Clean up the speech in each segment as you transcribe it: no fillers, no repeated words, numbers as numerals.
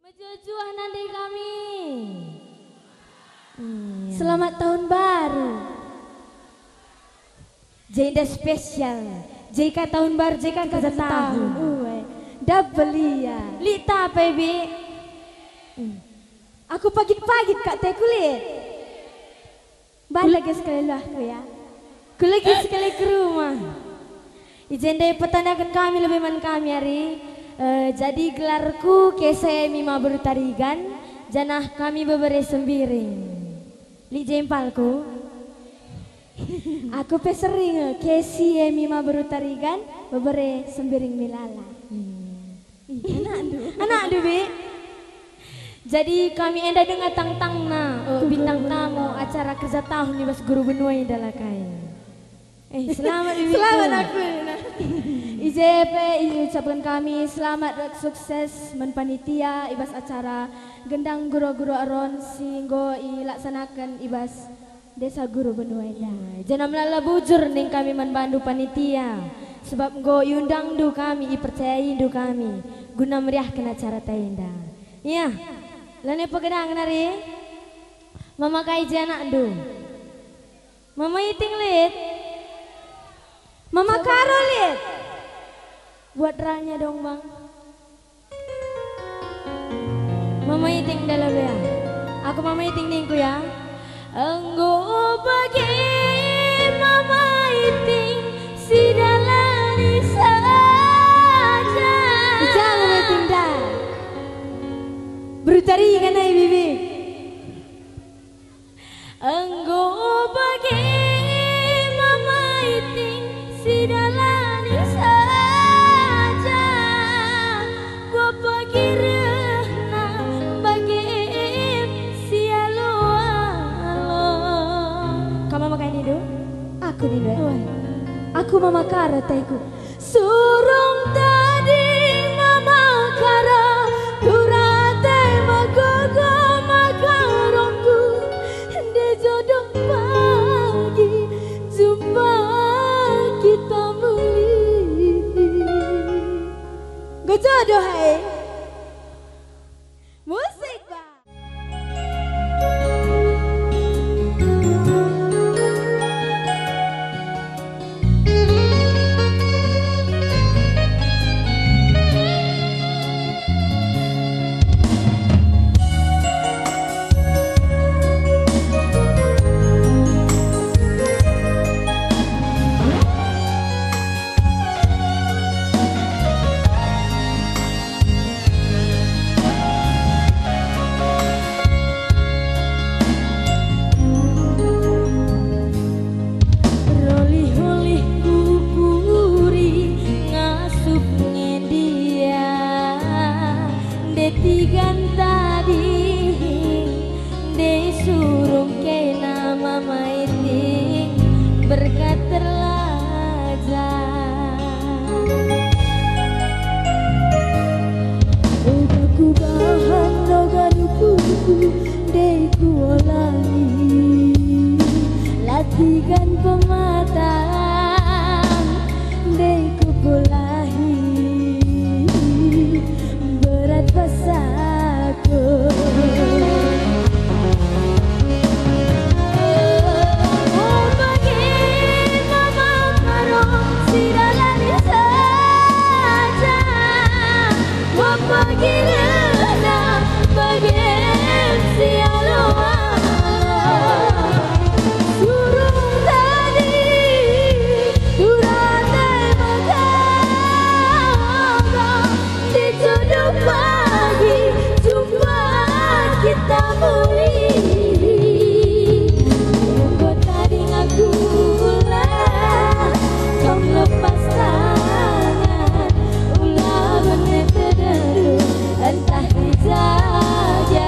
Bejujuan nanti kami. Selamat tahun baru. Jeda spesial. Jika tahun baru, jika kerja tahun. Double ya. Lita baby. Aku pagit-pagit kak teh kulit. Balik sekali lah aku ya. Kulagi sekali ke rumah. Izin dari petandakan kami lebih man kami hari. Jadi gelarku kese mima bertarigan. Janah kami bebere sembiring. Li jempalku. Aku pesering kesi mima bertarigan. Bebere sembiring milala. Anak du bi. Jadi kami enda dengan tang-tang na bintang tamu acara kerja tahun di bas guru benua adalah kai. Selamat bibi. Selamat aku. IJP ucapkan kami selamat dan sukses menpanitia ibas acara gendang guru-guru aron singgo ilaksanakan ibas desa guru benua ida. Jangan melala bujur ning kami manbandu panitia sebab go yundang du kami ipercayai du kami guna meriahkan acara tenda. Ya. Lani pegedang nari, mama kai anak du, mama iting lit, mama karo lit, buat ranya dong bang, mama iting dalam ya, aku mama iting ningku ya, enggo bagi mama iting si dalani saja, jangan iting dah. Berutari kan ay bibi. Enggo bagi mama iting si dalani saja. Gua bagi rehna bagi si alo. Kamu makan ini do? Aku nih do. Aku mama kara taiku. Surung tadi mama kara. Jodoh hai musik bang. Latihan pematang deku bolahi berat pasaku. Oh bagi mama karo si dalani saja. Oh bagi rena bagi si aloha. Entah di jaga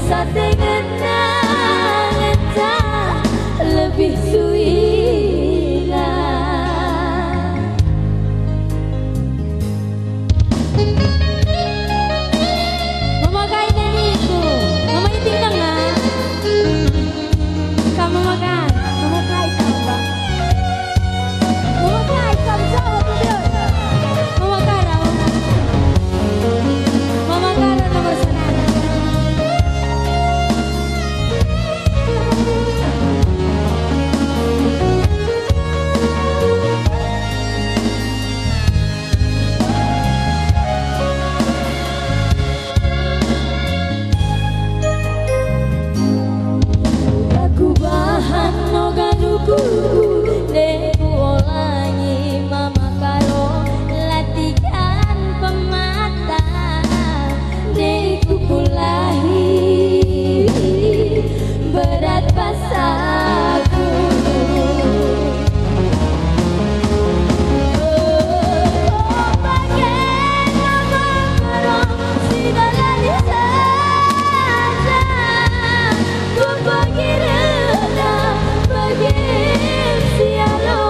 rasa tengenangan tak lebih suina. Mama kain nyanyiku, mama itu tengah. Kamu makan, mama kain kamu bang. Mama kain kamu sama beliau. Mama Kara, mama Kara nomor 1. Aku bahan no ganuku deku olangi mama karo latihan pemata deku pulahi berat pasaku. Oh bagai mama karo sidalani saja ku pergi rendah bagi sialo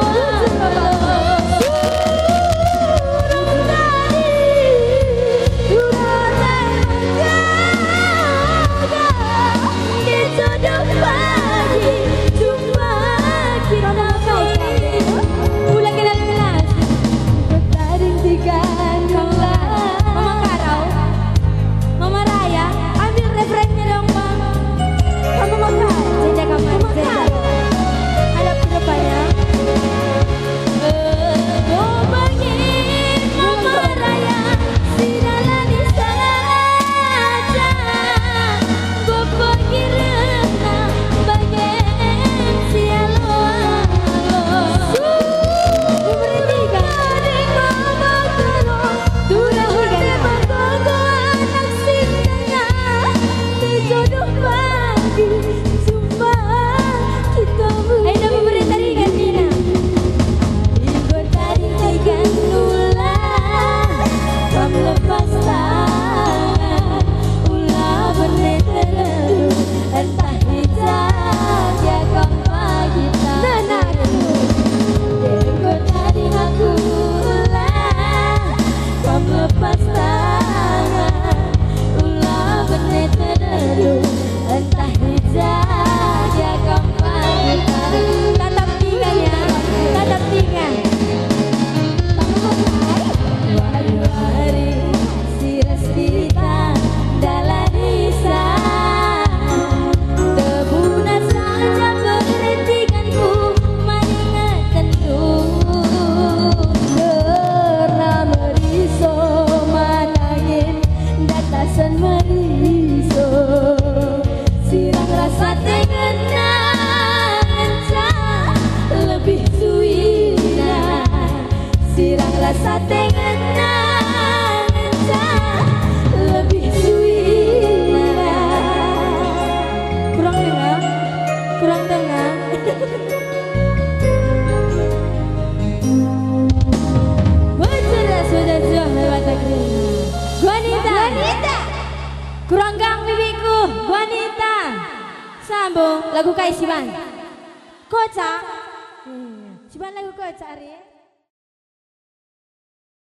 rasa tengenangan tak lebih suina. Kurang dengar, kurang dengar. Sudah lewat lagi. Guanita, kurang gang bibiku. Guanita, sambung lagu Kak Siban. Kocak, Siban lagu kocak hari.